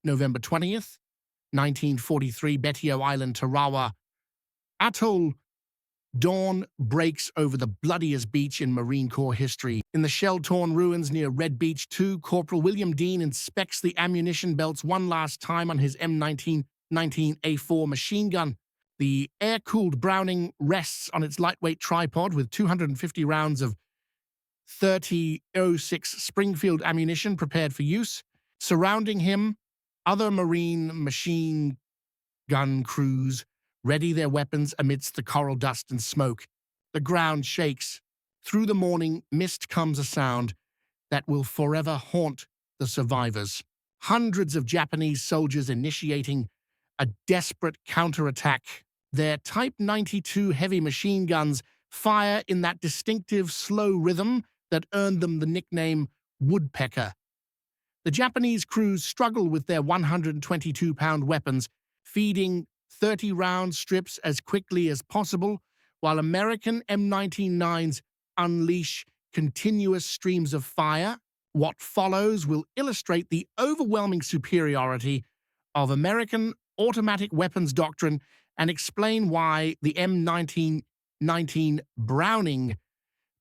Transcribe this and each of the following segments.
November 20th, 1943, Betio Island, Tarawa, Atoll. Dawn breaks over the bloodiest beach in Marine Corps history. In the shell-torn ruins near Red Beach 2, Corporal William Dean inspects the ammunition belts one last time on his M1919A4 machine gun. The air-cooled Browning rests on its lightweight tripod with 250 rounds of 30-06 Springfield ammunition prepared for use. Surrounding him, other Marine machine gun crews ready their weapons amidst the coral dust and smoke. The ground shakes. Through the morning mist comes a sound that will forever haunt the survivors. Hundreds of Japanese soldiers initiating a desperate counterattack. Their Type 92 heavy machine guns fire in that distinctive slow rhythm that earned them the nickname Woodpecker. The Japanese crews struggle with their 122-pound weapons, feeding 30-round strips as quickly as possible, while American M1919s unleash continuous streams of fire. What follows will illustrate the overwhelming superiority of American automatic weapons doctrine and explain why the M1919 Browning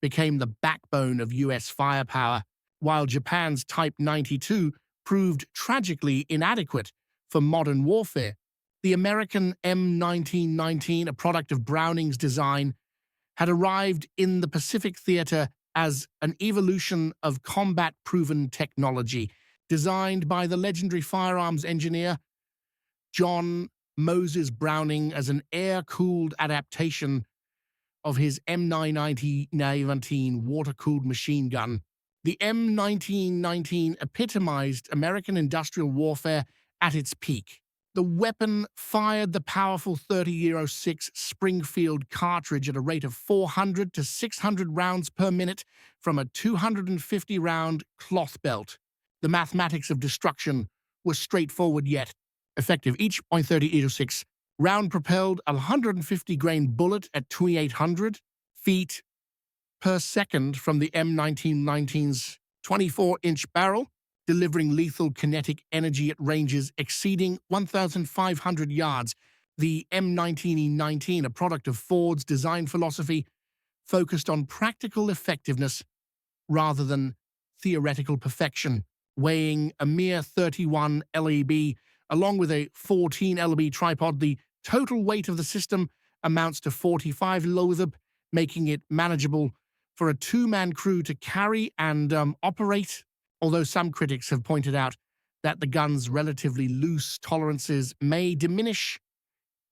became the backbone of U.S. firepower, while Japan's Type 92 proved tragically inadequate for modern warfare. The American M1919, a product of Browning's design, had arrived in the Pacific theater as an evolution of combat-proven technology, designed by the legendary firearms engineer John Moses Browning as an air-cooled adaptation of his M1919 water-cooled machine gun. The M1919 epitomized American industrial warfare at its peak. The weapon fired the powerful 30-06 Springfield cartridge at a rate of 400 to 600 rounds per minute from a 250-round cloth belt. The mathematics of destruction was straightforward yet effective. Each .30-06 round propelled a 150-grain bullet at 2,800 feet per second from the M1919's 24-inch barrel, delivering lethal kinetic energy at ranges exceeding 1,500 yards. The M1919, a product of Ford's design philosophy, focused on practical effectiveness rather than theoretical perfection. Weighing a mere 31 lb, along with a 14 lb tripod, the total weight of the system amounts to 45 lb, making it manageable for a two-man crew to carry and operate. Although some critics have pointed out that the gun's relatively loose tolerances may diminish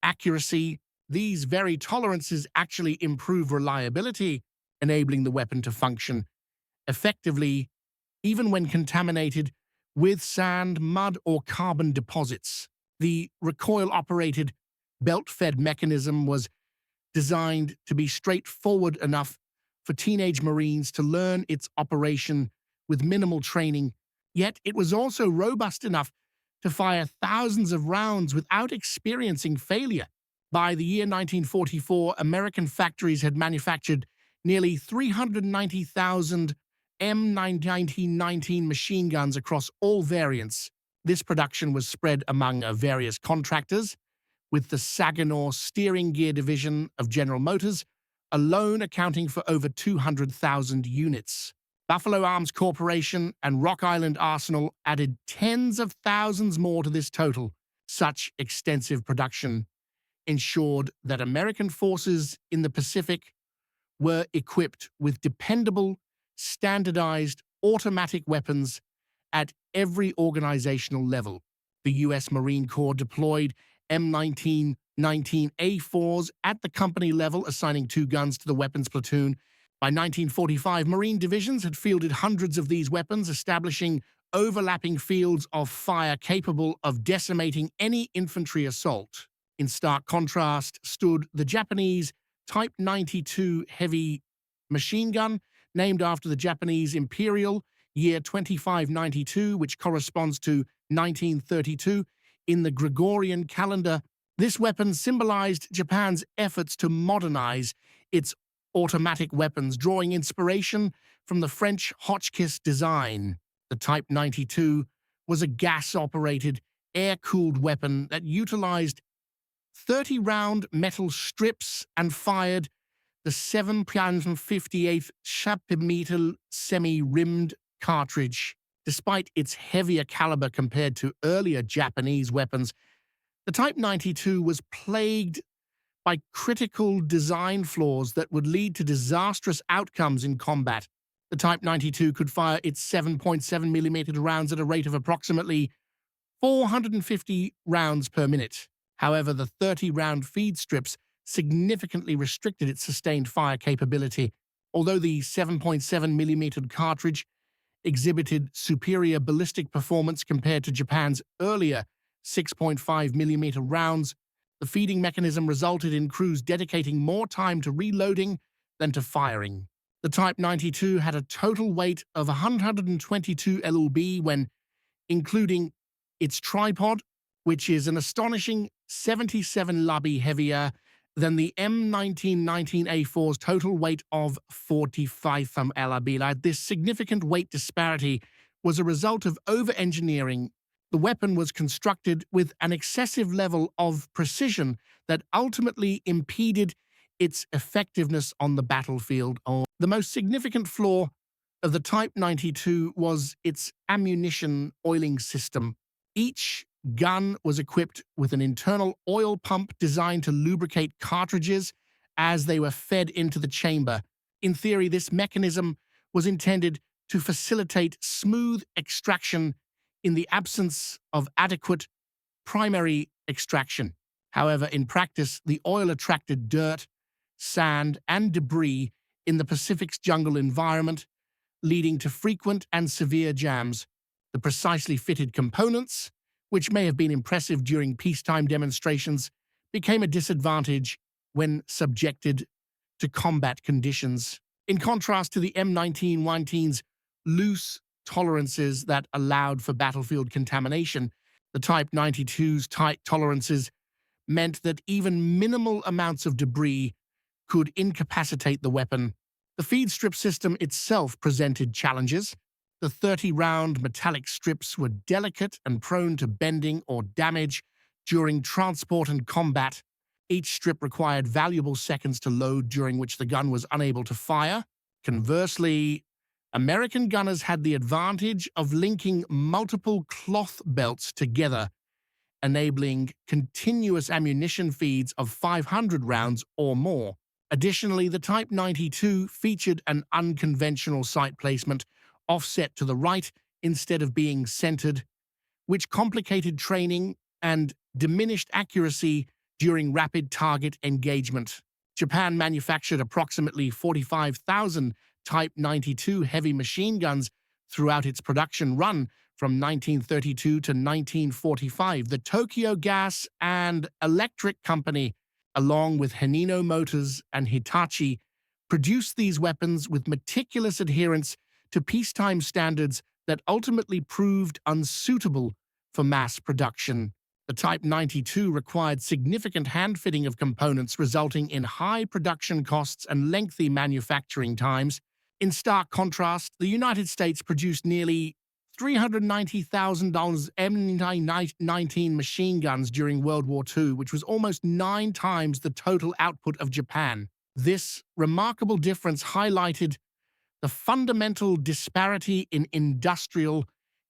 accuracy, these very tolerances actually improve reliability, enabling the weapon to function effectively even when contaminated with sand, mud, or carbon deposits. The recoil-operated, belt-fed mechanism was designed to be straightforward enough for teenage Marines to learn its operation with minimal training, yet it was also robust enough to fire thousands of rounds without experiencing failure. By the year 1944, American factories had manufactured nearly 390,000 M1919 machine guns across all variants. This production was spread among various contractors, with the Saginaw Steering Gear Division of General Motors alone accounting for over 200,000 units. Buffalo Arms Corporation and Rock Island Arsenal added tens of thousands more to this total. Such extensive production ensured that American forces in the Pacific were equipped with dependable, standardized automatic weapons at every organizational level. The U.S. Marine Corps deployed M1919A4s at the company level, assigning 2 guns to the weapons platoon. By 1945, Marine divisions had fielded hundreds of these weapons, establishing overlapping fields of fire capable of decimating any infantry assault. In stark contrast stood the Japanese Type 92 heavy machine gun, named after the Japanese Imperial year 2592, which corresponds to 1932 in the Gregorian calendar. This weapon symbolized Japan's efforts to modernize its automatic weapons, drawing inspiration from the French Hotchkiss design. The Type 92 was a gas-operated air-cooled weapon that utilized 30-round metal strips and fired the 7.58 mm semi-rimmed cartridge. Despite its heavier caliber compared to earlier Japanese weapons, the Type 92 was plagued by critical design flaws that would lead to disastrous outcomes in combat. The Type 92 could fire its 7.7 mm rounds at a rate of approximately 450 rounds per minute. However, the 30-round feed strips significantly restricted its sustained fire capability. Although the 7.7 mm cartridge exhibited superior ballistic performance compared to Japan's earlier 6.5 mm rounds, the feeding mechanism resulted in crews dedicating more time to reloading than to firing. The Type 92 had a total weight of 122 lb when including its tripod, which is an astonishing 77 lb heavier than the M1919A4's total weight of 45 lb. This significant weight disparity was a result of over-engineering. The weapon was constructed with an excessive level of precision that ultimately impeded its effectiveness on the battlefield. The most significant flaw of the Type 92 was its ammunition oiling system. Each gun was equipped with an internal oil pump designed to lubricate cartridges as they were fed into the chamber. In theory, this mechanism was intended to facilitate smooth extraction in the absence of adequate primary extraction. However, in practice, the oil attracted dirt, sand, and debris in the Pacific's jungle environment, leading to frequent and severe jams. The precisely fitted components, which may have been impressive during peacetime demonstrations, became a disadvantage when subjected to combat conditions. In contrast to the M1919's loose tolerances that allowed for battlefield contamination, the Type 92's tight tolerances meant that even minimal amounts of debris could incapacitate the weapon. The feed strip system itself presented challenges. The 30-round metallic strips were delicate and prone to bending or damage during transport and combat. Each strip required valuable seconds to load, during which the gun was unable to fire. Conversely, American gunners had the advantage of linking multiple cloth belts together, enabling continuous ammunition feeds of 500 rounds or more. Additionally, the Type 92 featured an unconventional sight placement offset to the right instead of being centered, which complicated training and diminished accuracy during rapid target engagement. Japan manufactured approximately 45,000 Type 92 heavy machine guns throughout its production run from 1932 to 1945. The Tokyo Gas and Electric Company, along with Hanino Motors and Hitachi, produced these weapons with meticulous adherence to peacetime standards that ultimately proved unsuitable for mass production. The Type 92 required significant hand-fitting of components, resulting in high production costs and lengthy manufacturing times. In stark contrast, the United States produced nearly $390,000 M1919 machine guns during World War II, which was almost 9 times the total output of Japan. This remarkable difference highlighted the fundamental disparity in industrial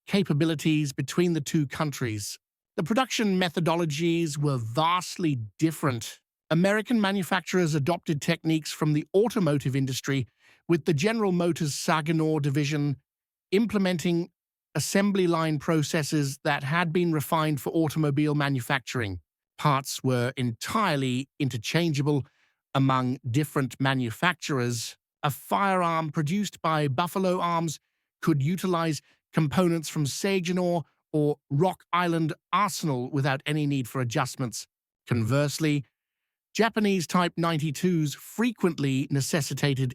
capabilities between the two countries. The production methodologies were vastly different. American manufacturers adopted techniques from the automotive industry, with the General Motors Saginaw division implementing assembly line processes that had been refined for automobile manufacturing. Parts were entirely interchangeable among different manufacturers. A firearm produced by Buffalo Arms could utilize components from Saginaw or Rock Island Arsenal without any need for adjustments. Conversely, Japanese Type 92s frequently necessitated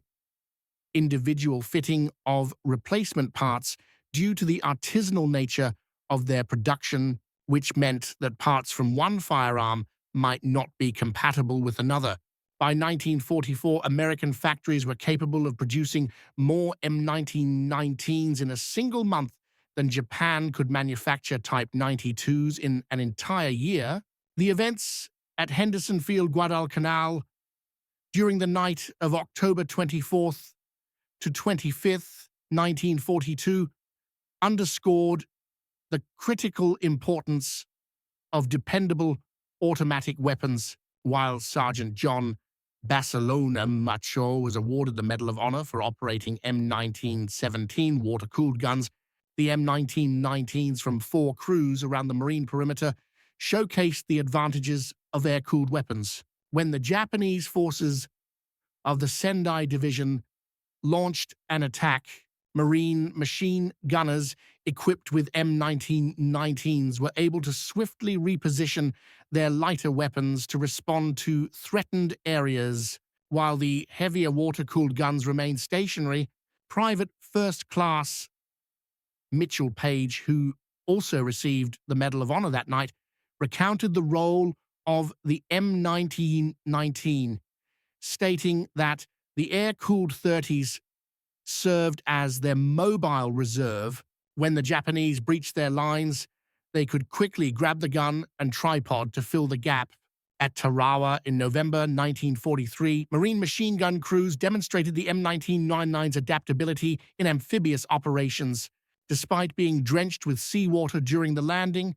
individual fitting of replacement parts due to the artisanal nature of their production, which meant that parts from one firearm might not be compatible with another. By 1944, American factories were capable of producing more M1919s in a single month than Japan could manufacture Type 92s in an entire year. The events at Henderson Field, Guadalcanal, during the night of October 24th to 25th, 1942, underscored the critical importance of dependable automatic weapons. While Sergeant John Barcelona Macho was awarded the Medal of Honor for operating M1917 water-cooled guns, the M1919s from 4 crews around the marine perimeter showcased the advantages of air-cooled weapons. When the Japanese forces of the Sendai Division launched an attack, Marine machine gunners equipped with M1919s were able to swiftly reposition their lighter weapons to respond to threatened areas. While the heavier water-cooled guns remained stationary, Private First Class Mitchell Page, who also received the Medal of Honor that night, recounted the role of the M1919, stating that the air-cooled 30s served as their mobile reserve. When the Japanese breached their lines, they could quickly grab the gun and tripod to fill the gap. At Tarawa in November 1943, Marine machine gun crews demonstrated the M1919's adaptability in amphibious operations. Despite being drenched with seawater during the landing,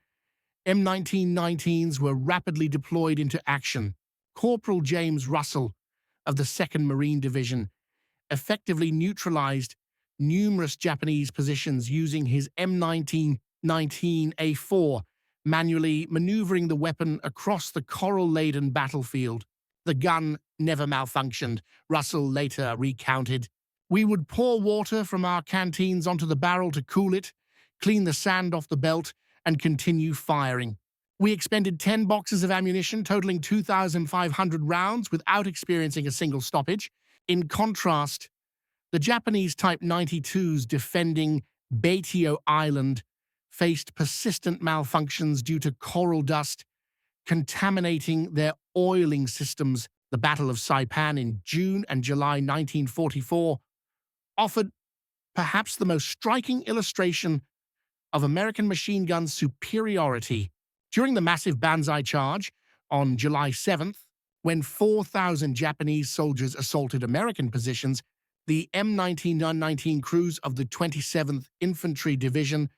M1919s were rapidly deployed into action. Corporal James Russell of the 2nd Marine Division effectively neutralized numerous Japanese positions using his M1919A4, manually maneuvering the weapon across the coral-laden battlefield. The gun never malfunctioned, Russell later recounted. We would pour water from our canteens onto the barrel to cool it, clean the sand off the belt, and continue firing. We expended 10 boxes of ammunition, totaling 2,500 rounds, without experiencing a single stoppage. In contrast, the Japanese Type 92s defending Baitio Island faced persistent malfunctions due to coral dust contaminating their oiling systems. The Battle of Saipan in June and July 1944 offered perhaps the most striking illustration of American machine gun superiority. During the massive banzai charge on July 7th, when 4,000 Japanese soldiers assaulted American positions, the M1919 crews of the 27th Infantry Division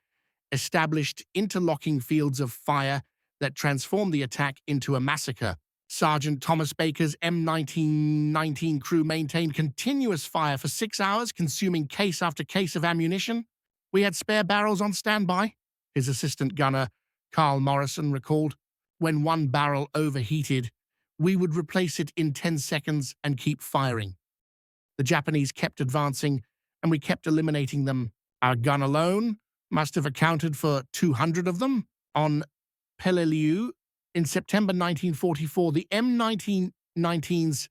established interlocking fields of fire that transformed the attack into a massacre. Sergeant Thomas Baker's M1919 crew maintained continuous fire for 6 hours, consuming case after case of ammunition. We had spare barrels on standby, his assistant gunner, Carl Morrison, recalled. When one barrel overheated, we would replace it in 10 seconds and keep firing. The Japanese kept advancing, and we kept eliminating them. Our gun alone must have accounted for 200 of them. On Peleliu, in September 1944, the M1919's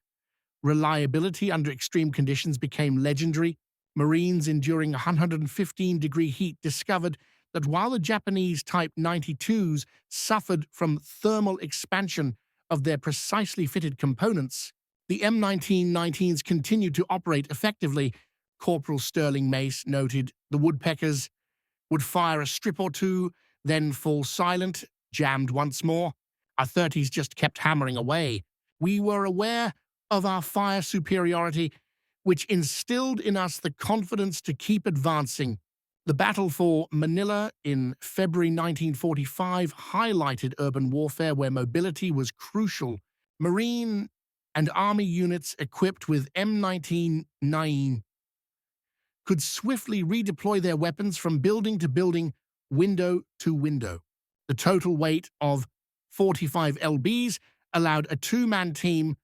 reliability under extreme conditions became legendary. Marines enduring 115-degree heat discovered that while the Japanese Type 92s suffered from thermal expansion of their precisely fitted components, the M1919s continued to operate effectively. Corporal Sterling Mace noted the woodpeckers would fire a strip or two, then fall silent, jammed once more. Our 30s just kept hammering away. We were aware of our fire superiority, which instilled in us the confidence to keep advancing. The battle for Manila in February 1945 highlighted urban warfare where mobility was crucial. Marine and Army units equipped with M1919 could swiftly redeploy their weapons from building to building, window to window. The total weight of 45 lbs allowed a 2-man team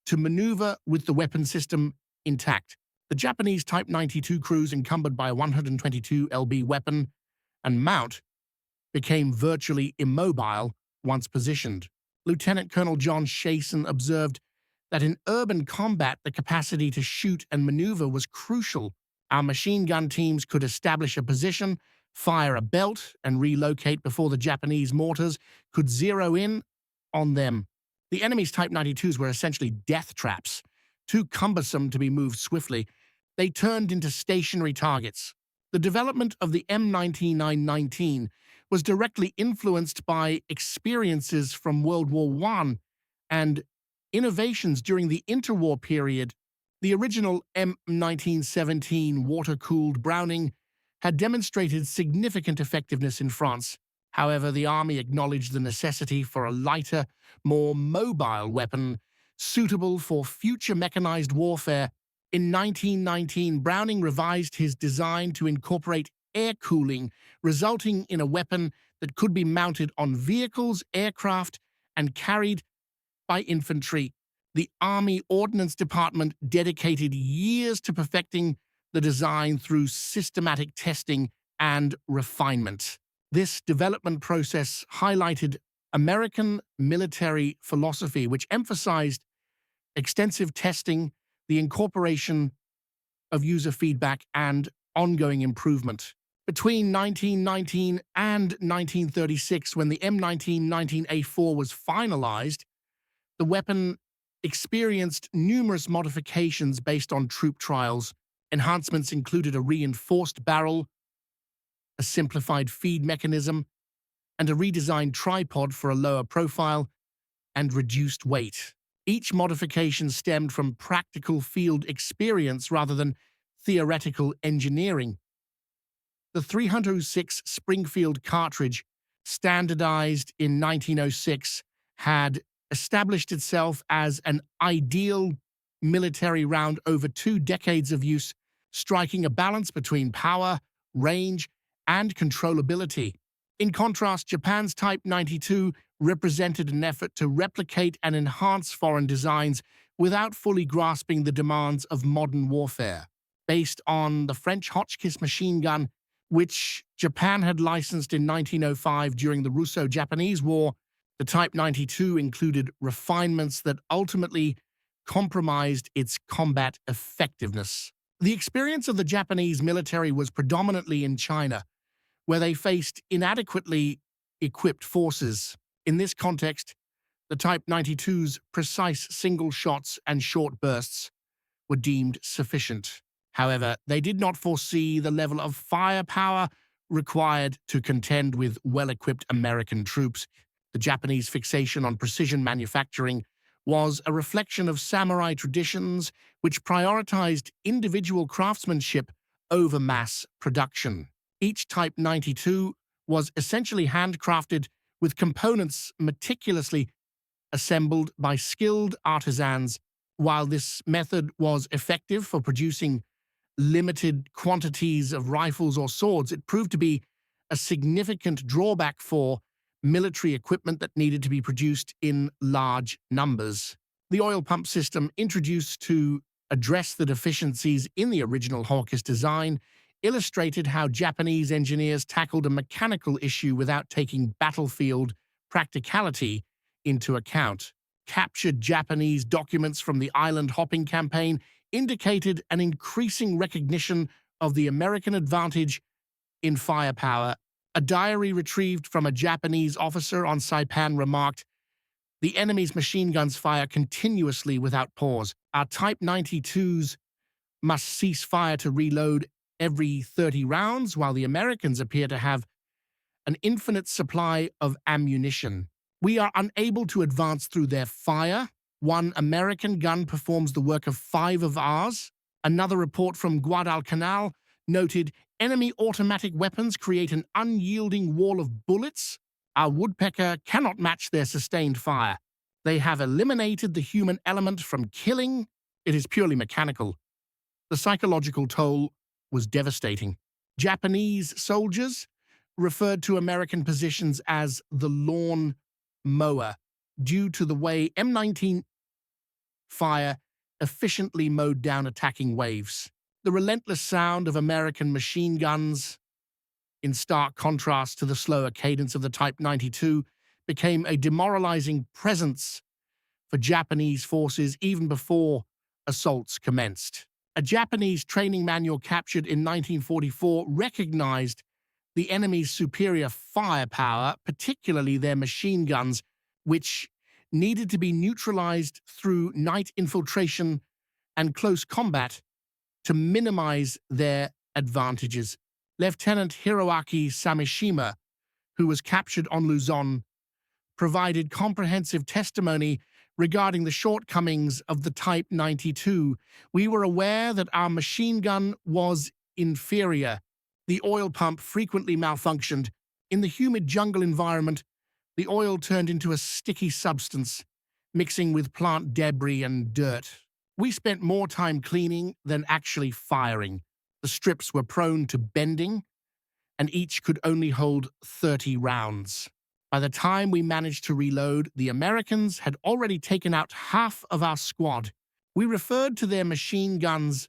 to maneuver with the weapon system intact. The Japanese Type 92 crews, encumbered by a 122 lb weapon and mount, became virtually immobile once positioned. Lieutenant Colonel John Shason observed that in urban combat, the capacity to shoot and maneuver was crucial. Our machine gun teams could establish a position, fire a belt, and relocate before the Japanese mortars could zero in on them. The enemy's Type 92s were essentially death traps. Too cumbersome to be moved swiftly, they turned into stationary targets. The development of the M1919 was directly influenced by experiences from World War I and innovations during the interwar period. The original M1917 water-cooled Browning had demonstrated significant effectiveness in France. However, the army acknowledged the necessity for a lighter, more mobile weapon suitable for future mechanized warfare. In 1919, Browning revised his design to incorporate air cooling, resulting in a weapon that could be mounted on vehicles, aircraft, and carried by infantry. The Army Ordnance Department dedicated years to perfecting the design through systematic testing and refinement. This development process highlighted American military philosophy, which emphasized extensive testing, the incorporation of user feedback, and ongoing improvement. Between 1919 and 1936, when the M1919A4 was finalized, the weapon experienced numerous modifications based on troop trials. Enhancements included a reinforced barrel, a simplified feed mechanism, and a redesigned tripod for a lower profile and reduced weight. Each modification stemmed from practical field experience rather than theoretical engineering. The 306 Springfield cartridge, standardized in 1906, had established itself as an ideal military round over 2 decades of use, striking a balance between power, range, and controllability. In contrast, Japan's Type 92 represented an effort to replicate and enhance foreign designs without fully grasping the demands of modern warfare. Based on the French Hotchkiss machine gun, which Japan had licensed in 1905 during the Russo-Japanese War, the Type 92 included refinements that ultimately compromised its combat effectiveness. The experience of the Japanese military was predominantly in China, where they faced inadequately equipped forces. In this context, the Type 92's precise single shots and short bursts were deemed sufficient. However, they did not foresee the level of firepower required to contend with well-equipped American troops. The Japanese fixation on precision manufacturing was a reflection of samurai traditions which prioritized individual craftsmanship over mass production. Each Type 92 was essentially handcrafted with components meticulously assembled by skilled artisans. While this method was effective for producing limited quantities of rifles or swords, it proved to be a significant drawback for military equipment that needed to be produced in large numbers. The oil pump system, introduced to address the deficiencies in the original Hawkins design, illustrated how Japanese engineers tackled a mechanical issue without taking battlefield practicality into account. Captured Japanese documents from the island hopping campaign indicated an increasing recognition of the American advantage in firepower. A diary retrieved from a Japanese officer on Saipan remarked, "The enemy's machine guns fire continuously without pause. Our Type 92s must cease fire to reload every 30 rounds, while the Americans appear to have an infinite supply of ammunition. We are unable to advance through their fire. One American gun performs the work of 5 of ours." Another report from Guadalcanal noted, "Enemy automatic weapons create an unyielding wall of bullets. Our woodpecker cannot match their sustained fire. They have eliminated the human element from killing. It is purely mechanical." The psychological toll was devastating. Japanese soldiers referred to American positions as the lawn mower due to the way M19 fire efficiently mowed down attacking waves. The relentless sound of American machine guns, in stark contrast to the slower cadence of the Type 92, became a demoralizing presence for Japanese forces even before assaults commenced. A Japanese training manual captured in 1944 recognized the enemy's superior firepower, particularly their machine guns, which needed to be neutralized through night infiltration and close combat to minimize their advantages. Lieutenant Hiroaki Samishima, who was captured on Luzon, provided comprehensive testimony regarding the shortcomings of the Type 92. We were aware that our machine gun was inferior. The oil pump frequently malfunctioned. In the humid jungle environment, the oil turned into a sticky substance, mixing with plant debris and dirt. We spent more time cleaning than actually firing. The strips were prone to bending, and each could only hold 30 rounds. By the time we managed to reload, the Americans had already taken out half of our squad. We referred to their machine guns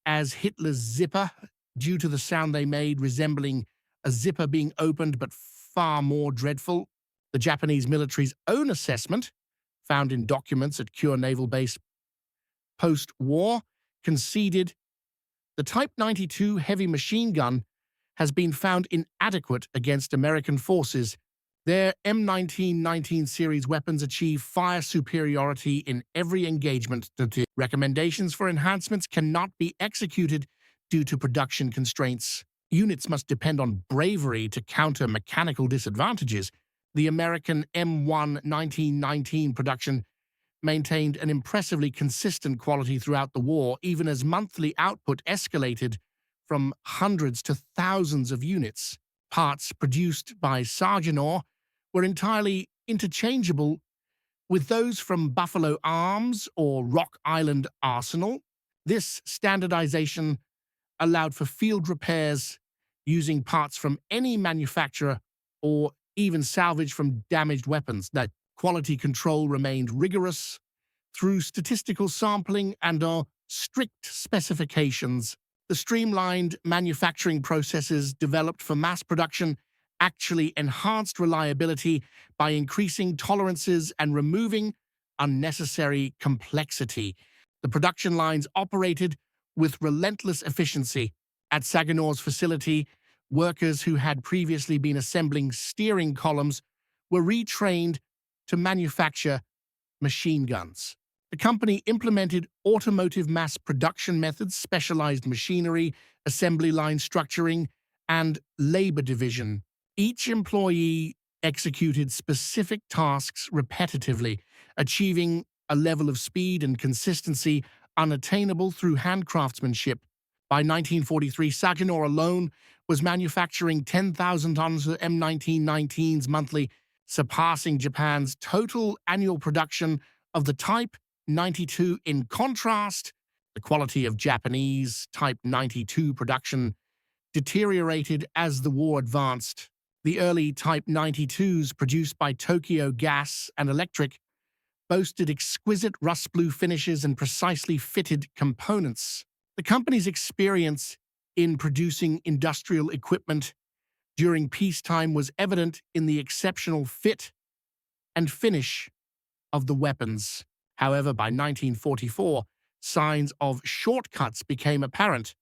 as Hitler's zipper due to the sound they made, resembling a zipper being opened but far more dreadful. The Japanese military's own assessment, found in documents at Kure Naval Base post-war, conceded the Type 92 heavy machine gun has been found inadequate against American forces. Their M1919 series weapons achieve fire superiority in every engagement. Recommendations for enhancements cannot be executed due to production constraints. Units must depend on bravery to counter mechanical disadvantages. The American M1919 production maintained an impressively consistent quality throughout the war, even as monthly output escalated from hundreds to thousands of units. Parts produced by Saginaw were entirely interchangeable with those from Buffalo Arms or Rock Island Arsenal. This standardization allowed for field repairs using parts from any manufacturer or even salvage from damaged weapons. That quality control remained rigorous through statistical sampling and strict specifications. The streamlined manufacturing processes developed for mass production actually enhanced reliability by increasing tolerances and removing unnecessary complexity. The production lines operated with relentless efficiency. At Saginaw's facility, workers who had previously been assembling steering columns were retrained to manufacture machine guns. The company implemented automotive mass production methods, specialized machinery, assembly line structuring, and labor division. Each employee executed specific tasks repetitively, achieving a level of speed and consistency unattainable through handcraftsmanship. By 1943, Saginaw alone was manufacturing 10,000 tons of M1919s monthly, surpassing Japan's total annual production of the Type 92. In contrast, the quality of Japanese Type 92 production deteriorated as the war advanced. The early Type 92s produced by Tokyo Gas and Electric boasted exquisite rust blue finishes and precisely fitted components. The company's experience in producing industrial equipment during peacetime was evident in the exceptional fit and finish of the weapons. However, by 1944, signs of shortcuts became apparent,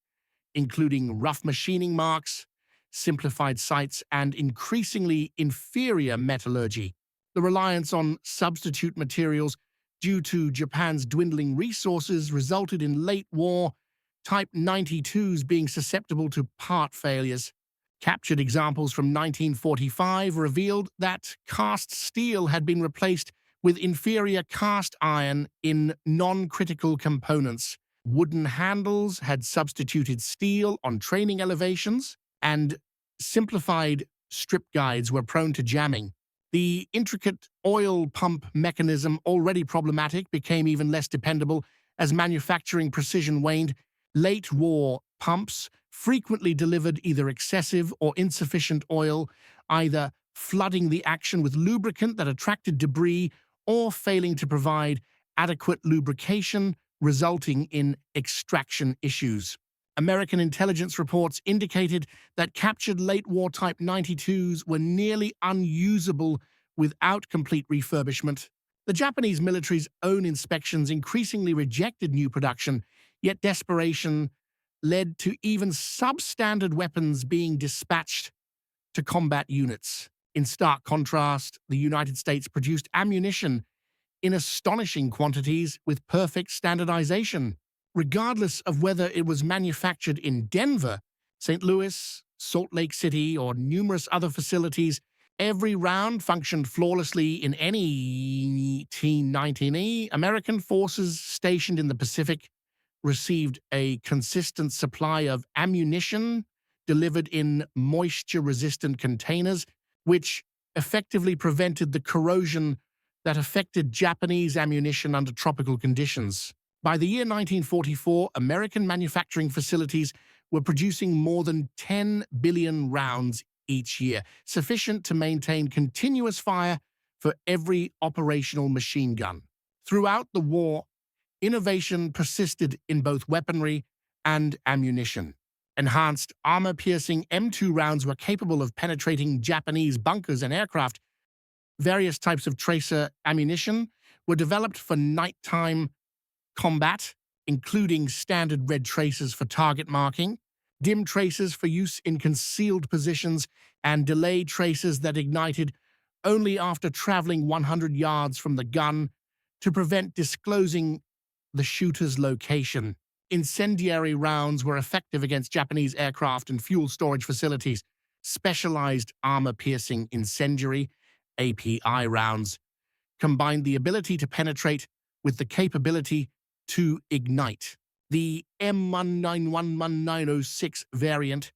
including rough machining marks, simplified sights, and increasingly inferior metallurgy. The reliance on substitute materials due to Japan's dwindling resources resulted in late-war Type 92s being susceptible to part failures. Captured examples from 1945 revealed that cast steel had been replaced with inferior cast iron in non-critical components. Wooden handles had substituted steel on training elevations, and simplified strip guides were prone to jamming. The intricate oil pump mechanism, already problematic, became even less dependable as manufacturing precision waned. Late-war pumps frequently delivered either excessive or insufficient oil, either flooding the action with lubricant that attracted debris or failing to provide adequate lubrication, resulting in extraction issues. American intelligence reports indicated that captured late-war Type 92s were nearly unusable without complete refurbishment. The Japanese military's own inspections increasingly rejected new production, yet desperation led to even substandard weapons being dispatched to combat units. In stark contrast, the United States produced ammunition in astonishing quantities with perfect standardization. Regardless of whether it was manufactured in Denver, St. Louis, Salt Lake City, or numerous other facilities, every round functioned flawlessly in any T-19E. American forces stationed in the Pacific received a consistent supply of ammunition delivered in moisture-resistant containers, which effectively prevented the corrosion that affected Japanese ammunition under tropical conditions. By the year 1944, American manufacturing facilities were producing more than 10 billion rounds each year, sufficient to maintain continuous fire for every operational machine gun. Throughout the war, innovation persisted in both weaponry and ammunition. Enhanced armor-piercing M2 rounds were capable of penetrating Japanese bunkers and aircraft. Various types of tracer ammunition were developed for nighttime combat, including standard red tracers for target marking, dim tracers for use in concealed positions, and delayed tracers that ignited only after traveling 100 yards from the gun to prevent disclosing the shooter's location. Incendiary rounds were effective against Japanese aircraft and fuel storage facilities. Specialized armor-piercing incendiary API rounds combined the ability to penetrate with the capability to ignite. The M1919 variant,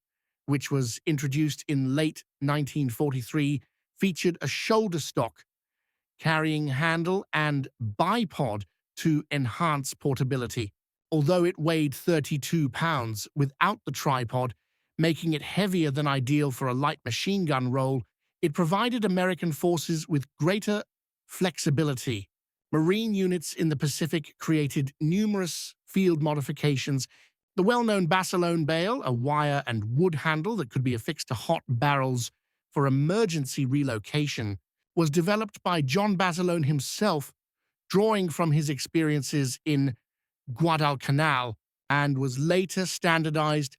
which was introduced in late 1943, featured a shoulder stock carrying handle and bipod to enhance portability. Although it weighed 32 pounds without the tripod, making it heavier than ideal for a light machine gun role, it provided American forces with greater flexibility. Marine units in the Pacific created numerous field modifications. The well-known Basilone bale, a wire and wood handle that could be affixed to hot barrels for emergency relocation, was developed by John Basilone himself, drawing from his experiences in Guadalcanal, and was later standardized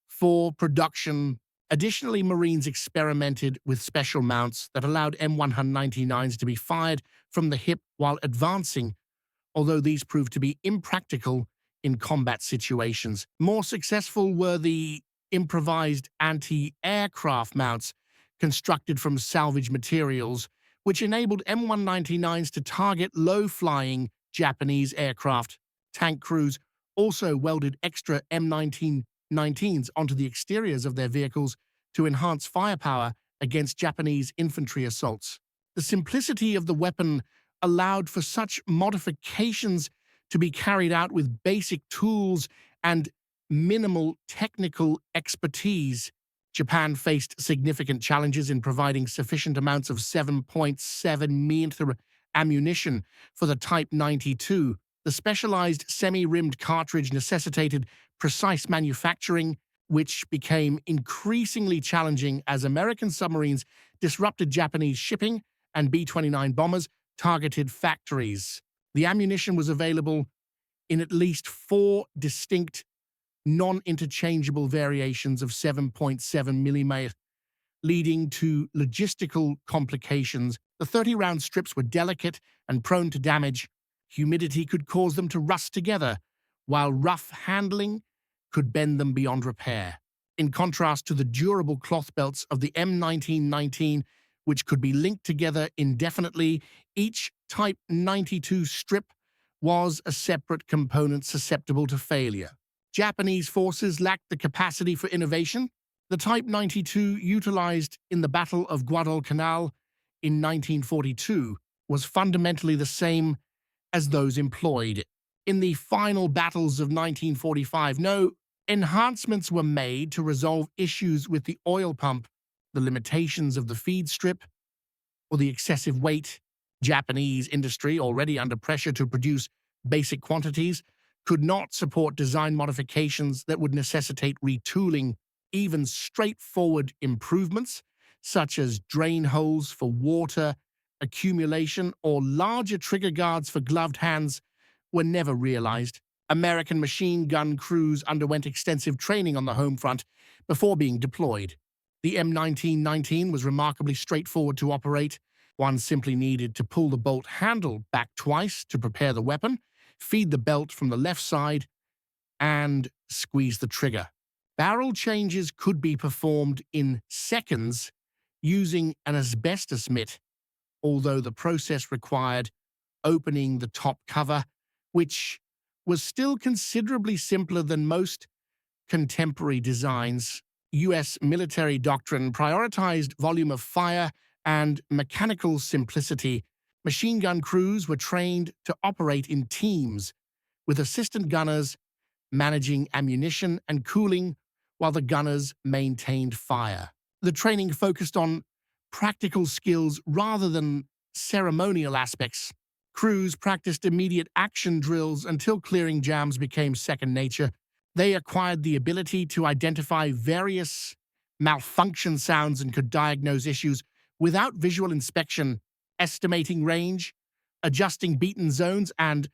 for production. Additionally, Marines experimented with special mounts that allowed M1919s to be fired from the hip while advancing, although these proved to be impractical in combat situations. More successful were the improvised anti-aircraft mounts constructed from salvage materials, which enabled M1919s to target low-flying Japanese aircraft. Tank crews also welded extra M1919s onto the exteriors of their vehicles to enhance firepower against Japanese infantry assaults. The simplicity of the weapon allowed for such modifications to be carried out with basic tools and minimal technical expertise. Japan faced significant challenges in providing sufficient amounts of 7.7mm ammunition for the Type 92. The specialized semi-rimmed cartridge necessitated precise manufacturing, which became increasingly challenging as American submarines disrupted Japanese shipping and B-29 bombers targeted factories. The ammunition was available in at least 4 distinct non-interchangeable variations of 7.7mm, leading to logistical complications. The 30-round strips were delicate and prone to damage. Humidity could cause them to rust together, while rough handling could bend them beyond repair. In contrast to the durable cloth belts of the M1919, which could be linked together indefinitely, each Type 92 strip was a separate component susceptible to failure. Japanese forces lacked the capacity for innovation. The Type 92 utilized in the Battle of Guadalcanal in 1942 was fundamentally the same as those employed in the final battles of 1945. No enhancements were made to resolve issues with the oil pump, the limitations of the feed strip, or the excessive weight. Japanese industry, already under pressure to produce basic quantities, could not support design modifications that would necessitate retooling. Even straightforward improvements, such as drain holes for water accumulation or larger trigger guards for gloved hands, were never realized. American machine gun crews underwent extensive training on the home front before being deployed. The M1919 was remarkably straightforward to operate. One simply needed to pull the bolt handle back twice to prepare the weapon, feed the belt from the left side, and squeeze the trigger. Barrel changes could be performed in seconds using an asbestos mitt, although the process required opening the top cover, which was still considerably simpler than most contemporary designs. U.S. military doctrine prioritized volume of fire and mechanical simplicity. Machine gun crews were trained to operate in teams, with assistant gunners managing ammunition and cooling while the gunners maintained fire. The training focused on practical skills rather than ceremonial aspects. Crews practiced immediate action drills until clearing jams became second nature. They acquired the ability to identify various malfunction sounds and could diagnose issues without visual inspection, estimating range, adjusting beaten zones, and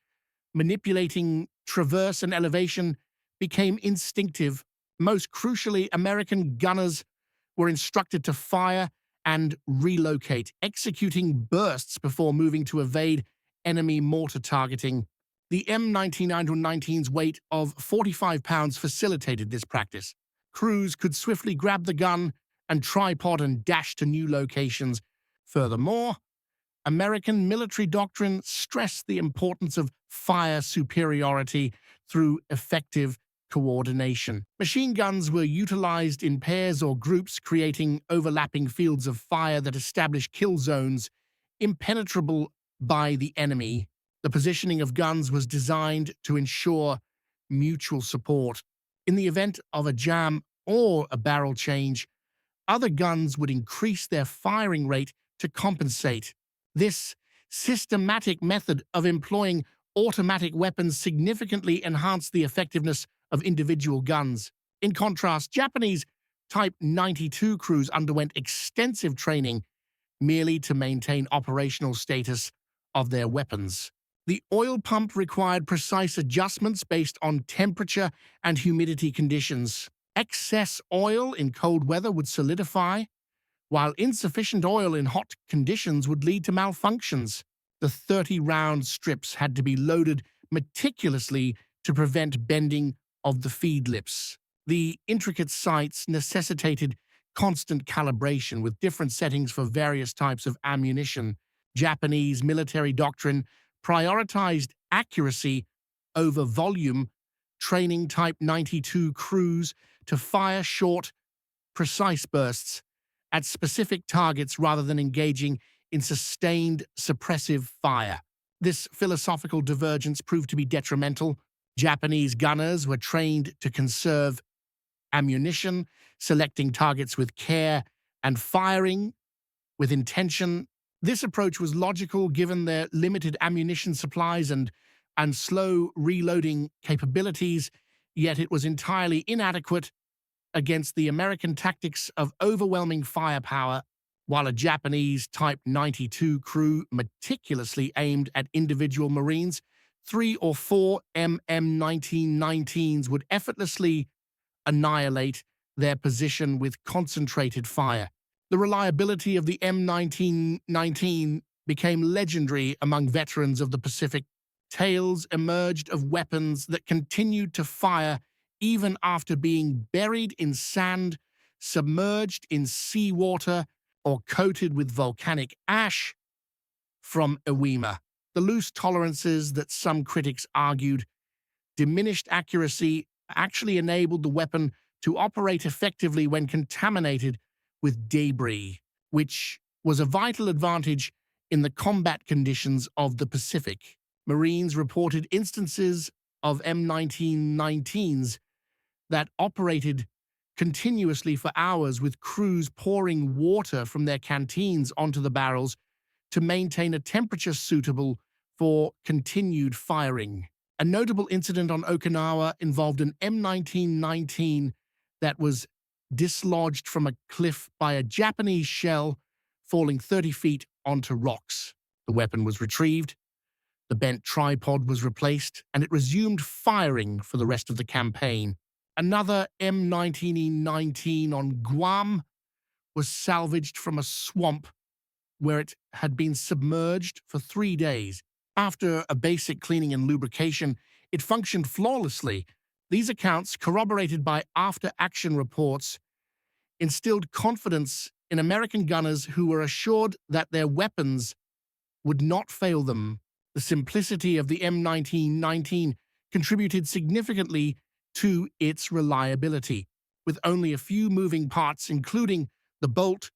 manipulating traverse and elevation became instinctive. Most crucially, American gunners were instructed to fire and relocate, executing bursts before moving to evade enemy mortar targeting. The M1919's weight of 45 pounds facilitated this practice. Crews could swiftly grab the gun and tripod and dash to new locations. Furthermore, American military doctrine stressed the importance of fire superiority through effective coordination. Machine guns were utilized in pairs or groups, creating overlapping fields of fire that established kill zones impenetrable by the enemy. The positioning of guns was designed to ensure mutual support. In the event of a jam or a barrel change, other guns would increase their firing rate to compensate. This systematic method of employing automatic weapons significantly enhanced the effectiveness of individual guns. In contrast, Japanese Type 92 crews underwent extensive training merely to maintain operational status of their weapons. The oil pump required precise adjustments based on temperature and humidity conditions. Excess oil in cold weather would solidify, while insufficient oil in hot conditions would lead to malfunctions. The 30-round strips had to be loaded meticulously to prevent bending of the feed lips. The intricate sights necessitated constant calibration with different settings for various types of ammunition. Japanese military doctrine prioritized accuracy over volume, training Type 92 crews to fire short, precise bursts at specific targets rather than engaging in sustained suppressive fire. This philosophical divergence proved to be detrimental. Japanese gunners were trained to conserve ammunition, selecting targets with care, and firing with intention. This approach was logical given their limited ammunition supplies and slow reloading capabilities, yet it was entirely inadequate against the American tactics of overwhelming firepower. While a Japanese Type 92 crew meticulously aimed at individual Marines, 3 or 4 M1919s would effortlessly annihilate their position with concentrated fire. The reliability of the M1919 became legendary among veterans of the Pacific. Tales emerged of weapons that continued to fire even after being buried in sand, submerged in seawater, or coated with volcanic ash from Iwo Jima. The loose tolerances that some critics argued diminished accuracy actually enabled the weapon to operate effectively when contaminated with debris, which was a vital advantage in the combat conditions of the Pacific. Marines reported instances of M1919s that operated continuously for hours, with crews pouring water from their canteens onto the barrels to maintain a temperature suitable for continued firing. A notable incident on Okinawa involved an M1919 that was dislodged from a cliff by a Japanese shell falling 30 feet onto rocks. The weapon was retrieved, the bent tripod was replaced, and it resumed firing for the rest of the campaign. Another M1919 on Guam was salvaged from a swamp where it had been submerged for 3 days. After a basic cleaning and lubrication, it functioned flawlessly, These accounts, corroborated by after-action reports, instilled confidence in American gunners who were assured that their weapons would not fail them. The simplicity of the M1919 contributed significantly to its reliability, with only a few moving parts, including the bolt,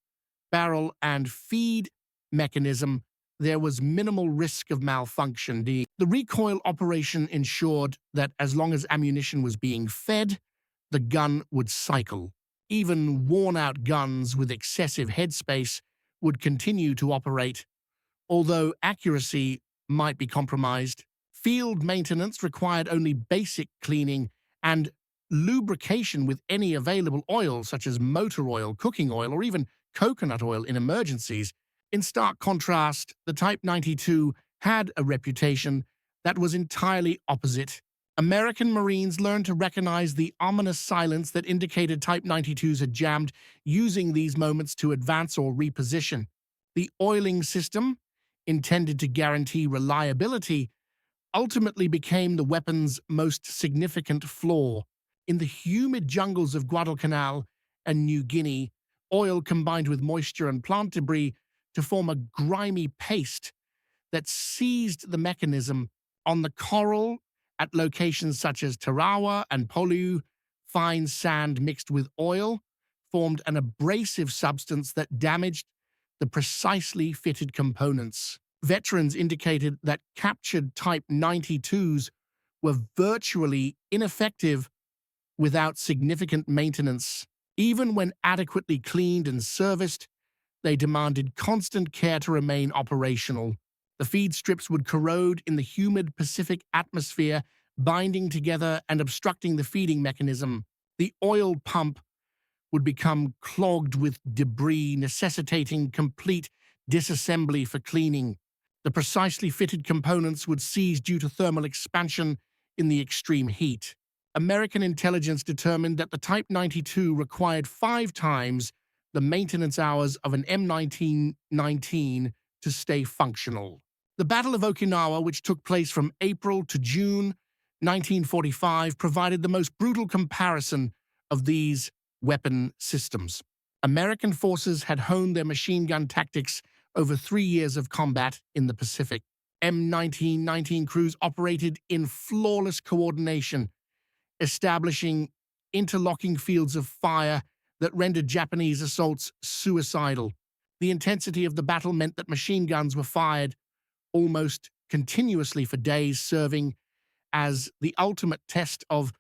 barrel, and feed mechanism. There was minimal risk of malfunction. The recoil operation ensured that as long as ammunition was being fed, the gun would cycle. Even worn-out guns with excessive headspace would continue to operate, although accuracy might be compromised. Field maintenance required only basic cleaning and lubrication with any available oil, such as motor oil, cooking oil, or even coconut oil in emergencies. In stark contrast, the Type 92 had a reputation that was entirely opposite. American Marines learned to recognize the ominous silence that indicated Type 92s had jammed, using these moments to advance or reposition. The oiling system, intended to guarantee reliability, ultimately became the weapon's most significant flaw. In the humid jungles of Guadalcanal and New Guinea, oil combined with moisture and plant debris to form a grimy paste that seized the mechanism. On the coral at locations such as Tarawa and Polu, fine sand mixed with oil formed an abrasive substance that damaged the precisely fitted components. Veterans indicated that captured Type 92s were virtually ineffective without significant maintenance. Even when adequately cleaned and serviced, they demanded constant care to remain operational. The feed strips would corrode in the humid Pacific atmosphere, binding together and obstructing the feeding mechanism. The oil pump would become clogged with debris, necessitating complete disassembly for cleaning. The precisely fitted components would seize due to thermal expansion in the extreme heat. American intelligence determined that the Type 92 required 5 times the maintenance hours of an M1919 to stay functional. The Battle of Okinawa, which took place from April to June 1945, provided the most brutal comparison of these weapon systems. American forces had honed their machine gun tactics over 3 years of combat in the Pacific. M1919 crews operated in flawless coordination, establishing interlocking fields of fire that rendered Japanese assaults suicidal. The intensity of the battle meant that machine guns were fired almost continuously for days, serving as the ultimate test of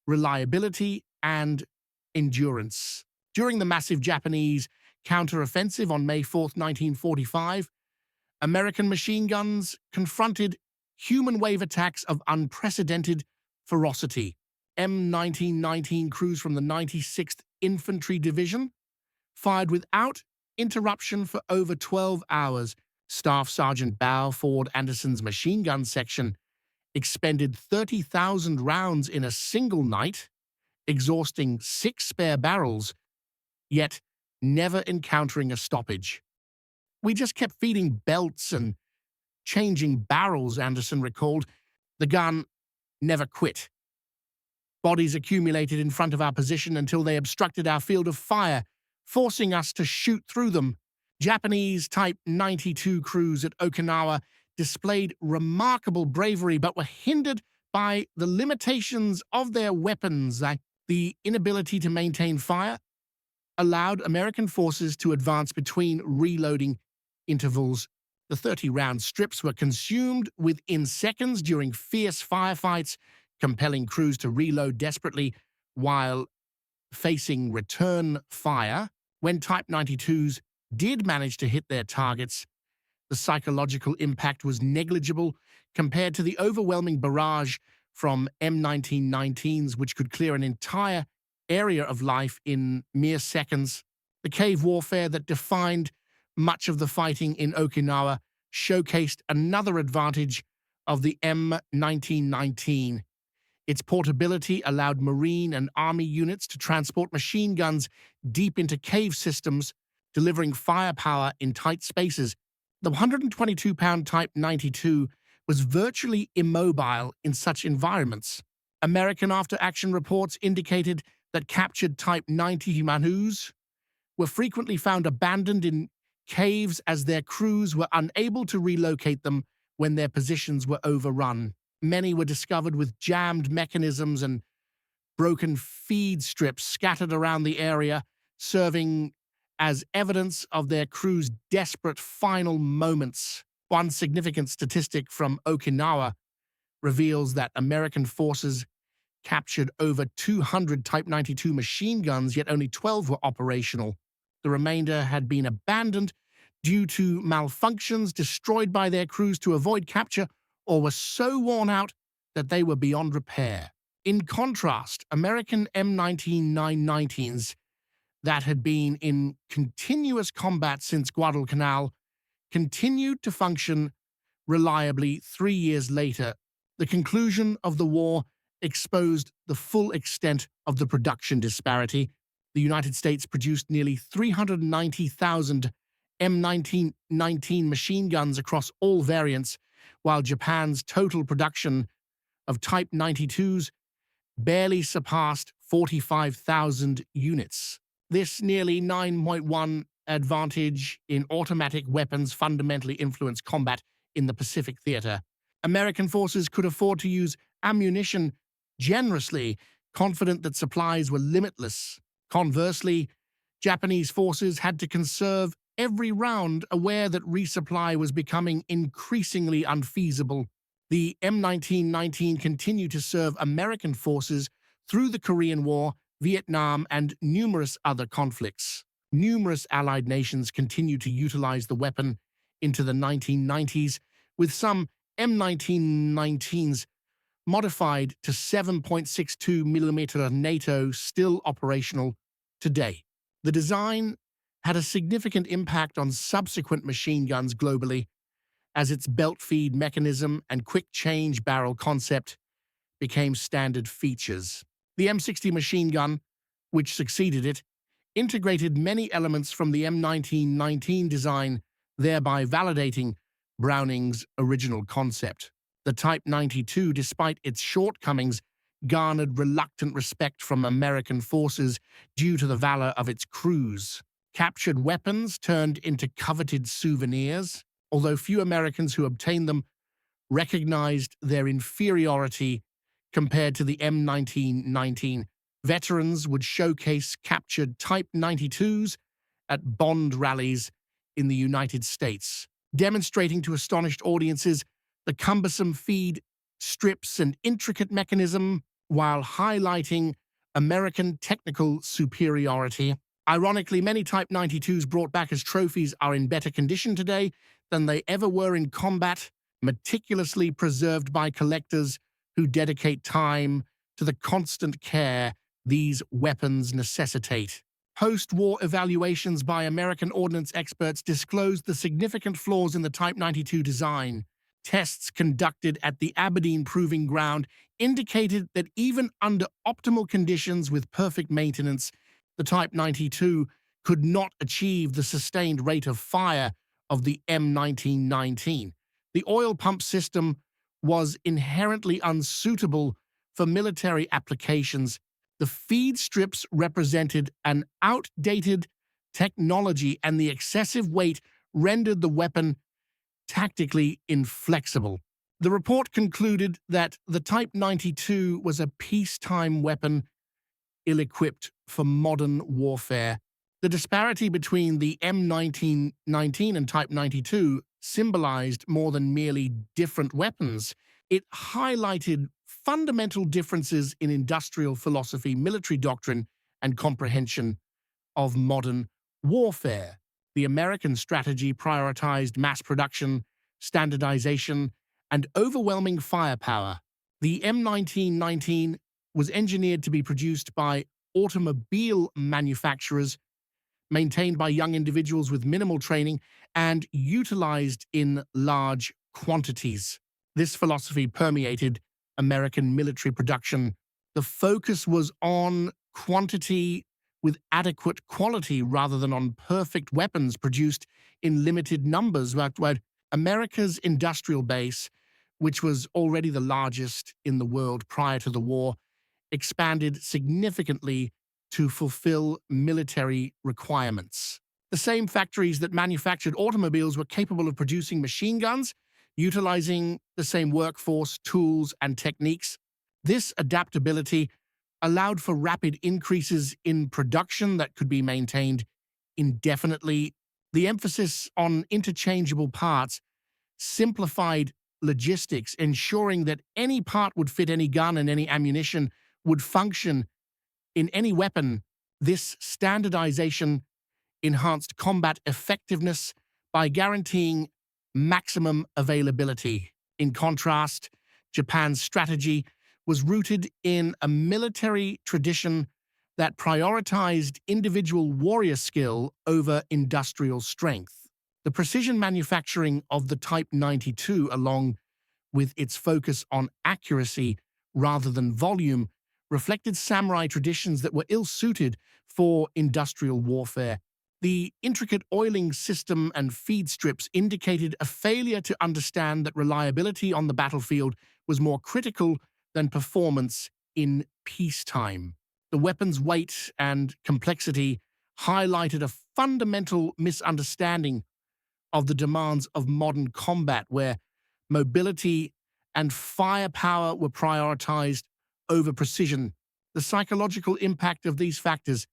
reliability and endurance. During the massive Japanese counteroffensive on May 4, 1945, American machine guns confronted human wave attacks of unprecedented ferocity. M1919 crews from the 96th Infantry Division fired without interruption for over 12 hours. Staff Sergeant Balfour Anderson's machine gun section expended 30,000 rounds in a single night, exhausting 6 spare barrels, yet never encountering a stoppage. "We just kept feeding belts and changing barrels," Anderson recalled. "The gun never quit. Bodies accumulated in front of our position until they obstructed our field of fire, forcing us to shoot through them." Japanese Type 92 crews at Okinawa displayed remarkable bravery but were hindered by the limitations of their weapons. The inability to maintain fire allowed American forces to advance between reloading intervals. The 30-round strips were consumed within seconds during fierce firefights, compelling crews to reload desperately while facing return fire. When Type 92s did manage to hit their targets, the psychological impact was negligible compared to the overwhelming barrage from M1919s, which could clear an entire area of life in mere seconds. The cave warfare that defined much of the fighting in Okinawa showcased another advantage of the M1919. Its portability allowed Marine and Army units to transport machine guns deep into cave systems, delivering firepower in tight spaces. The 122-pound Type 92 was virtually immobile in such environments. American after-action reports indicated that captured Type 1919s were frequently found abandoned in caves as their crews were unable to relocate them when their positions were overrun. Many were discovered with jammed mechanisms and broken feed strips scattered around the area, serving as evidence of their crew's desperate final moments. One significant statistic from Okinawa reveals that American forces captured over 200 Type 92 machine guns, yet only 12 were operational. The remainder had been abandoned due to malfunctions, destroyed by their crews to avoid capture, or were so worn out that they were beyond repair. In contrast, American M1919s that had been in continuous combat since Guadalcanal continued to function reliably 3 years later. The conclusion of the war exposed the full extent of the production disparity. The United States produced nearly 390,000 M1919 machine guns across all variants, while Japan's total production of Type 92s barely surpassed 45,000 units. This nearly 9.1 advantage in automatic weapons fundamentally influenced combat in the Pacific theater. American forces could afford to use ammunition generously, confident that supplies were limitless. Conversely, Japanese forces had to conserve every round, aware that resupply was becoming increasingly unfeasible. The M1919 continued to serve American forces through the Korean War, Vietnam, and numerous other conflicts. Numerous Allied nations continued to utilize the weapon into the 1990s, with some M1919s modified to 7.62mm NATO still operational today. The design had a significant impact on subsequent machine guns globally, as its belt feed mechanism and quick change barrel concept became standard features. The M60 machine gun, which succeeded it, integrated many elements from the M1919 design, thereby validating Browning's original concept. The Type 92, despite its shortcomings, garnered reluctant respect from American forces due to the valor of its crews. Captured weapons turned into coveted souvenirs, although few Americans who obtained them recognized their inferiority compared to the M1919. Veterans would showcase captured Type 92s at Bond rallies in the United States, demonstrating to astonished audiences the cumbersome feed strips and intricate mechanism while highlighting American technical superiority. Ironically, many Type 92s brought back as trophies are in better condition today than they ever were in combat, meticulously preserved by collectors who dedicate time to the constant care these weapons necessitate. Post-war evaluations by American ordnance experts disclosed the significant flaws in the Type 92 design. Tests conducted at the Aberdeen Proving Ground indicated that even under optimal conditions with perfect maintenance, the Type 92 could not achieve the sustained rate of fire of the M1919. The oil pump system was inherently unsuitable for military applications. The feed strips represented an outdated technology, and the excessive weight rendered the weapon tactically inflexible. The report concluded that the Type 92 was a peacetime weapon ill-equipped for modern warfare. The disparity between the M1919 and Type 92 symbolized more than merely different weapons. It highlighted fundamental differences in industrial philosophy, military doctrine, and comprehension of modern warfare. The American strategy prioritized mass production, standardization, and overwhelming firepower. The M1919 was engineered to be produced by automobile manufacturers, maintained by young individuals with minimal training, and utilized in large quantities. This philosophy permeated American military production. The focus was on quantity with adequate quality rather than on perfect weapons produced in limited numbers. America's industrial base which was already the largest in the world prior to the war, expanded significantly to fulfill military requirements. The same factories that manufactured automobiles were capable of producing machine guns, utilizing the same workforce, tools, and techniques. This adaptability allowed for rapid increases in production that could be maintained indefinitely. The emphasis on interchangeable parts simplified logistics, ensuring that any part would fit any gun and any ammunition would function in any weapon. This standardization enhanced combat effectiveness by guaranteeing maximum availability. In contrast, Japan's strategy was rooted in a military tradition that prioritized individual warrior skill over industrial strength. The precision manufacturing of the Type 92, along with its focus on accuracy rather than volume, reflected samurai traditions that were ill-suited for industrial warfare. The intricate oiling system and feed strips indicated a failure to understand that reliability on the battlefield was more critical than performance in peacetime. The weapon's weight and complexity highlighted a fundamental misunderstanding of the demands of modern combat, where mobility and firepower were prioritized over precision. The psychological impact of these factors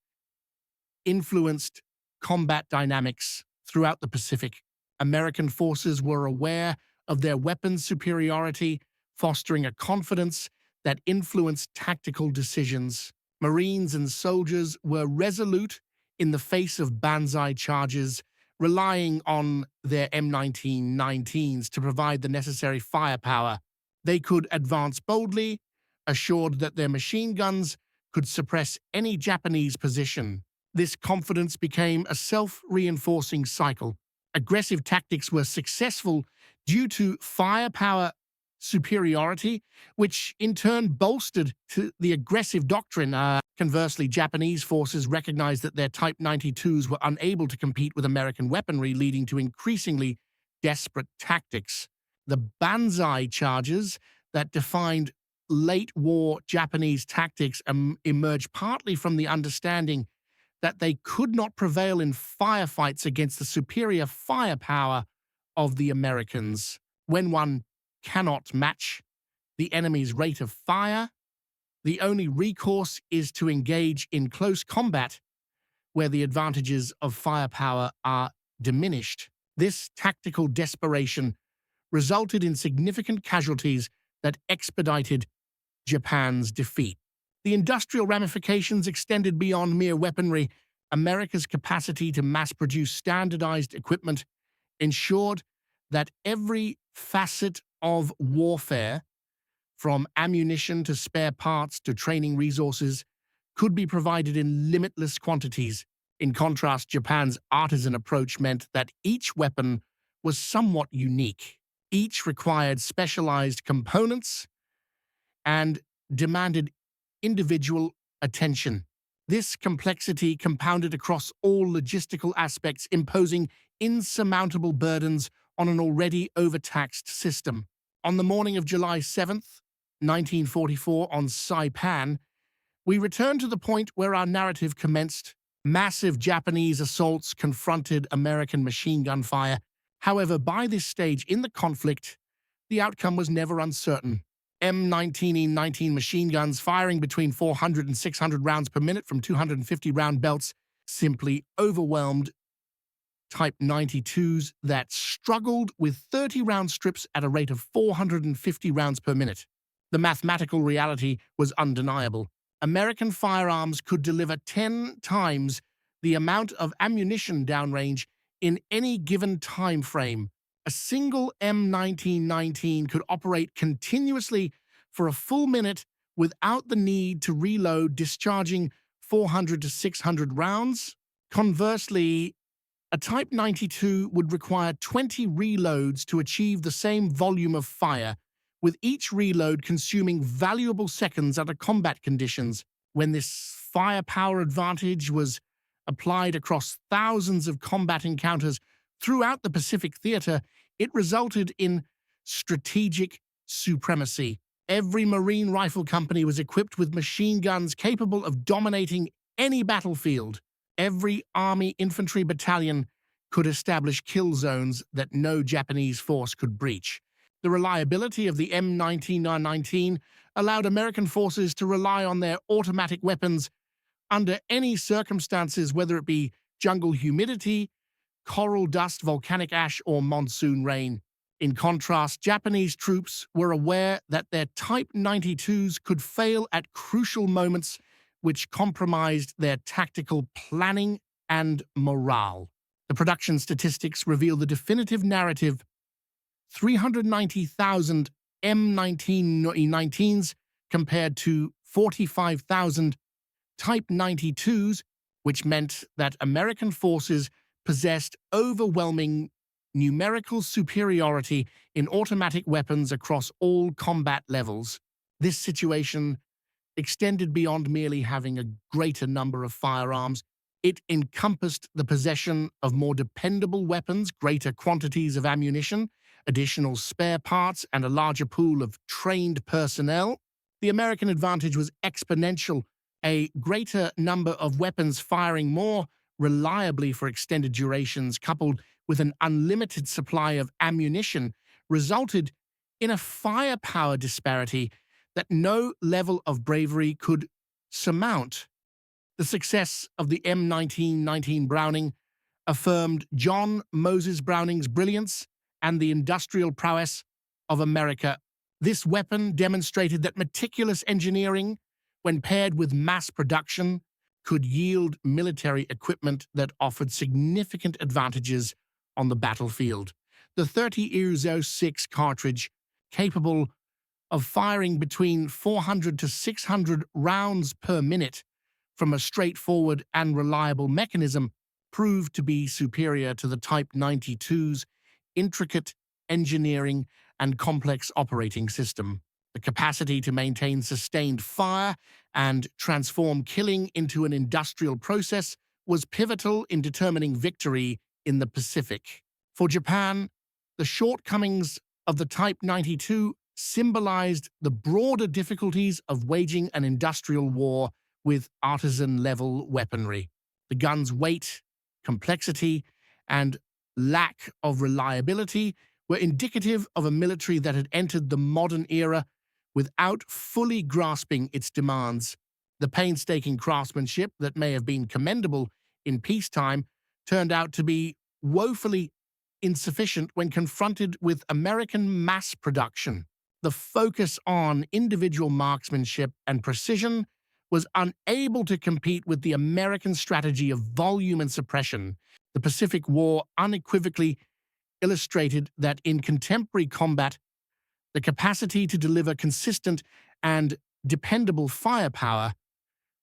influenced combat dynamics throughout the Pacific. American forces were aware of their weapons superiority, fostering a confidence that influenced tactical decisions. Marines and soldiers were resolute in the face of banzai charges, relying on their M1919s to provide the necessary firepower. They could advance boldly, assured that their machine guns could suppress any Japanese position. This confidence became a self-reinforcing cycle. Aggressive tactics were successful due to firepower superiority, which in turn bolstered to the aggressive doctrine. Conversely, Japanese forces recognized that their Type 92s were unable to compete with American weaponry, leading to increasingly desperate tactics. The banzai charges that defined late-war Japanese tactics emerged partly from the understanding that they could not prevail in firefights against the superior firepower of the Americans. When one cannot match the enemy's rate of fire, the only recourse is to engage in close combat where the advantages of firepower are diminished. This tactical desperation resulted in significant casualties that expedited Japan's defeat. The industrial ramifications extended beyond mere weaponry. America's capacity to mass-produce standardized equipment ensured that every facet of warfare, from ammunition to spare parts to training resources, could be provided in limitless quantities. In contrast, Japan's artisan approach meant that each weapon was somewhat unique. Each required specialized components and demanded individual attention. This complexity compounded across all logistical aspects, imposing insurmountable burdens on an already overtaxed system. On the morning of July 7th, 1944, on Saipan, we returned to the point where our narrative commenced. Massive Japanese assaults confronted American machine gun fire. However, by this stage in the conflict, the outcome was never uncertain. M1919 machine guns firing between 400 and 600 rounds per minute from 250-round belts simply overwhelmed Type 92s that struggled with 30-round strips at a rate of 450 rounds per minute. The mathematical reality was undeniable. American firearms could deliver 10 times the amount of ammunition downrange in any given time frame. A single M1919 could operate continuously for a full minute without the need to reload, discharging 400 to 600 rounds. Conversely, a Type 92 would require 20 reloads to achieve the same volume of fire, with each reload consuming valuable seconds under combat conditions. When this firepower advantage was applied across thousands of combat encounters throughout the Pacific theater, it resulted in strategic supremacy. Every Marine rifle company was equipped with machine guns capable of dominating any battlefield. Every Army infantry battalion could establish kill zones that no Japanese force could breach. The reliability of the M1919 allowed American forces to rely on their automatic weapons under any circumstances, whether it be jungle humidity, coral dust, volcanic ash, or monsoon rain. In contrast, Japanese troops were aware that their Type 92s could fail at crucial moments, which compromised their tactical planning and morale. The production statistics reveal the definitive narrative: 390,000 M1919s compared to 45,000 Type 92s, which meant that American forces possessed overwhelming numerical superiority in automatic weapons across all combat levels. This situation extended beyond merely having a greater number of firearms. It encompassed the possession of more dependable weapons, greater quantities of ammunition, additional spare parts, and a larger pool of trained personnel. The American advantage was exponential. A greater number of weapons firing more reliably for extended durations, coupled with an unlimited supply of ammunition, resulted in a firepower disparity that no level of bravery could surmount. The success of the M1919 Browning affirmed John Moses Browning's brilliance and the industrial prowess of America. This weapon demonstrated that meticulous engineering, when paired with mass production, could yield military equipment that offered significant advantages on the battlefield. The 30-06 cartridge, capable of firing between 400 to 600 rounds per minute from a straightforward and reliable mechanism, proved to be superior to the Type 92's intricate engineering and complex operating system. The capacity to maintain sustained fire and transform killing into an industrial process was pivotal in determining victory in the Pacific. For Japan, the shortcomings of the Type 92 symbolized the broader difficulties of waging an industrial war with artisan-level weaponry. The gun's weight, complexity, and lack of reliability were indicative of a military that had entered the modern era without fully grasping its demands. The painstaking craftsmanship that may have been commendable in peacetime turned out to be woefully insufficient when confronted with American mass production. The focus on individual marksmanship and precision was unable to compete with the American strategy of volume and suppression. The Pacific War unequivocally illustrated that in contemporary combat, the capacity to deliver consistent and dependable firepower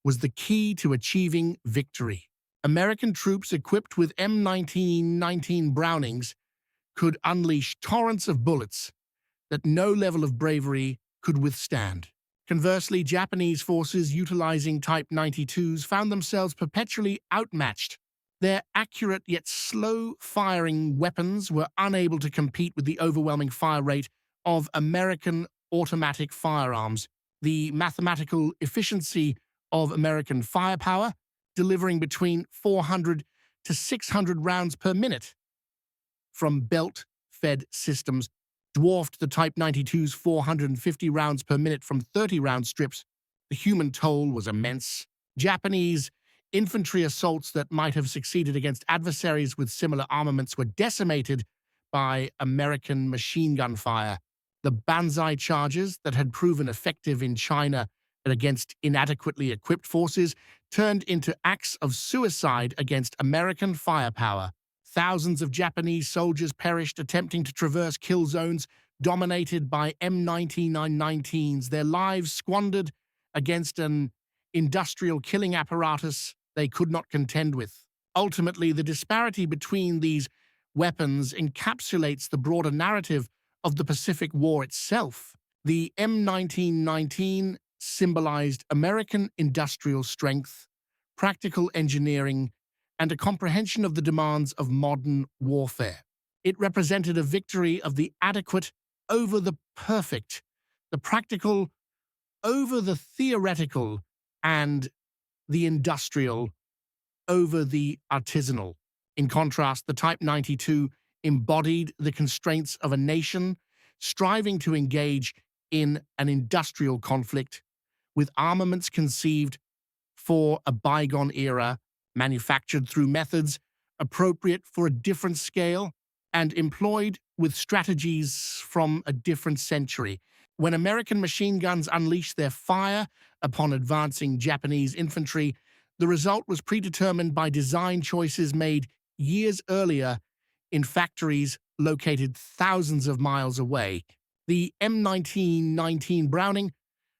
was the key to achieving victory. American troops equipped with M1919 Brownings could unleash torrents of bullets that no level of bravery could withstand. Conversely, Japanese forces utilizing Type 92s found themselves perpetually outmatched. Their accurate yet slow-firing weapons were unable to compete with the overwhelming fire rate of American automatic firearms. The mathematical efficiency of American firepower, delivering between 400 to 600 rounds per minute from belt-fed systems, dwarfed the Type 92's 450 rounds per minute from 30-round strips. The human toll was immense. Japanese infantry assaults that might have succeeded against adversaries with similar armaments were decimated by American machine gun fire. The banzai charges that had proven effective in China against inadequately equipped forces turned into acts of suicide against American firepower. Thousands of Japanese soldiers perished attempting to traverse kill zones dominated by M1919s, their lives squandered against an industrial killing apparatus they could not contend with. Ultimately, the disparity between these weapons encapsulates the broader narrative of the Pacific War itself. The M1919 symbolized American industrial strength, practical engineering, and a comprehension of the demands of modern warfare. It represented a victory of the adequate over the perfect, the practical over the theoretical, and the industrial over the artisanal. In contrast, the Type 92 embodied the constraints of a nation striving to engage in an industrial conflict with armaments conceived for a bygone era, manufactured through methods appropriate for a different scale, and employed with strategies from a different century. When American machine guns unleashed their fire upon advancing Japanese infantry, the result was predetermined by design choices made years earlier in factories located thousands of miles away. The M1919 Browning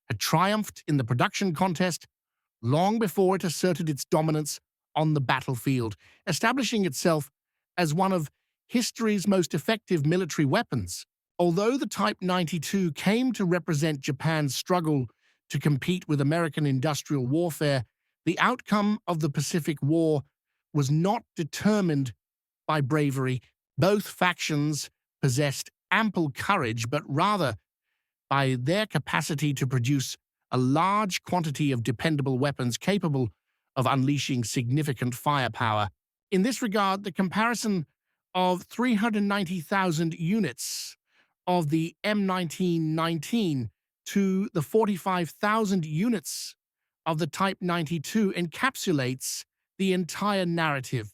had triumphed in the production contest long before it asserted its dominance on the battlefield, establishing itself as one of history's most effective military weapons. Although the Type 92 came to represent Japan's struggle to compete with American industrial warfare, the outcome of the Pacific War was not determined by bravery. Both factions possessed ample courage, but rather by their capacity to produce a large quantity of dependable weapons capable of unleashing significant firepower. In this regard, the comparison of 390,000 units of the M1919 to the 45,000 units of the Type 92 encapsulates the entire narrative.